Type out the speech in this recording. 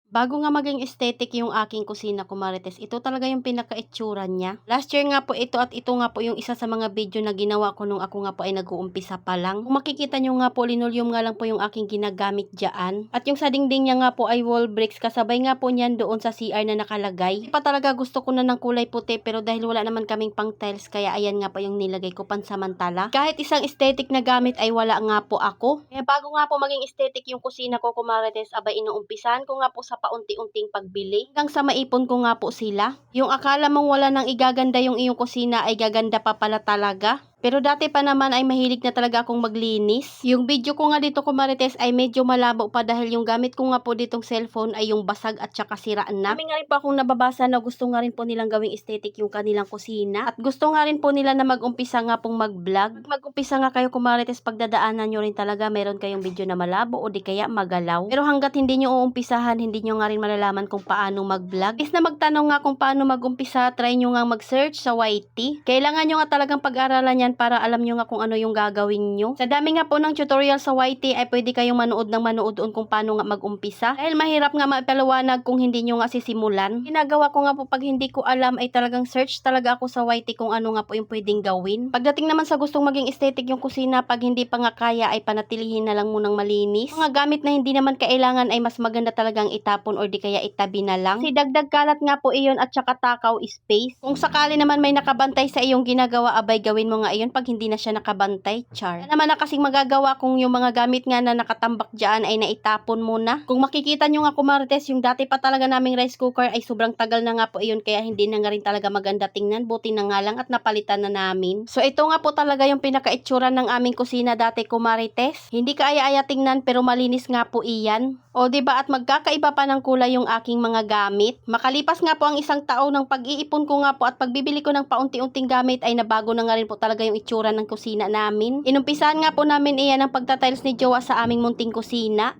Bago nga maging aesthetic yung aking kusina, kumarites, ito talaga yung pinaka-itsura niya. Last year nga po ito at ito nga po yung isa sa mga video na ginawa ko nung ako nga po ay nag-uumpisa pa lang. Kung makikita nyo nga po, linoleum nga lang po yung aking ginagamit dyan. At yung sa dingding niya nga po ay wall bricks, kasabay nga po niyan doon sa CR na nakalagay. Hindi pa talaga gusto ko na ng kulay puti, pero dahil wala naman kaming pang tiles, kaya ayan nga po yung nilagay ko pansamantala. Kahit isang aesthetic na gamit ay wala nga po ako. Kaya bago nga po maging aesthetic yung kusina ko, kumarites, abay inuumpisahan ko nga po sa paunti-unting pagbili hanggang sa maipon ko nga po sila. Yung akala mong wala nang igaganda yung iyong kusina ay gaganda pa pala talaga. Pero dati pa naman ay mahilig na talaga akong maglinis. Yung video ko nga dito, kumarites, ay medyo malabo pa dahil yung gamit ko nga po ditong cellphone ay yung basag at saka siraan na. Kami nga rin po akong nababasa na gusto nga rin po nilang gawing aesthetic yung kanilang kusina. At gusto nga rin po nila na mag-umpisa nga pong mag-vlog. Mag-umpisa nga kayo, kumarites, pagdadaanan nyo rin talaga meron kayong video na malabo o di kaya magalaw. Pero hanggat hindi nyo uumpisahan, hindi nyo nga rin malalaman kung paano mag-vlog. Is na magtanong nga kung paano mag-umpisa, try nyo nga mag-search sa YT. Kailangan nyo nga talagang pag-aralan yan para alam nyo nga kung ano yung gagawin nyo. Sa dami nga po ng tutorial sa YT ay pwede kayong manood ng manood doon kung paano nga mag-umpisa. Dahil mahirap nga maipaliwanag kung hindi nyo nga sisimulan. Ginagawa ko nga po pag hindi ko alam ay talagang search talaga ako sa YT kung ano nga po yung pwedeng gawin. Pagdating naman sa gustong maging aesthetic yung kusina, pag hindi pa nga kaya ay panatilihin na lang munang malinis. Mga gamit na hindi naman kailangan ay mas maganda talagang itapon or di kaya itabi na lang. Si dagdag kalat nga po iyon at saka takaw space. Kung sakali naman may nakabantay sa iyong ginagawa, abay gawin mo nga yun pag hindi na siya nakabantay, char. Kaya naman na kasing magagawa kung yung mga gamit nga na nakatambak dyan ay naitapon muna. Kung makikita nyo nga, kumarites, yung dati pa talaga naming rice cooker ay sobrang tagal na nga po iyon, kaya hindi na nga rin talaga maganda tingnan. Buti na nga lang at napalitan na namin. So ito nga po talaga yung pinaka-itsura ng aming kusina dati, kumarites. Hindi kaaya-aya tingnan pero malinis nga po iyan. O diba, at magkakaiba pa ng kulay yung aking mga gamit. Makalipas nga po ang isang taon ng pag-iipon ko nga po at pagbibili ko ng paunti-unting gamit ay nabago na nga rin po talaga yung itsura ng kusina namin. Inumpisahan nga po namin iyan ang pagtatiles ni Jowa sa aming munting kusina.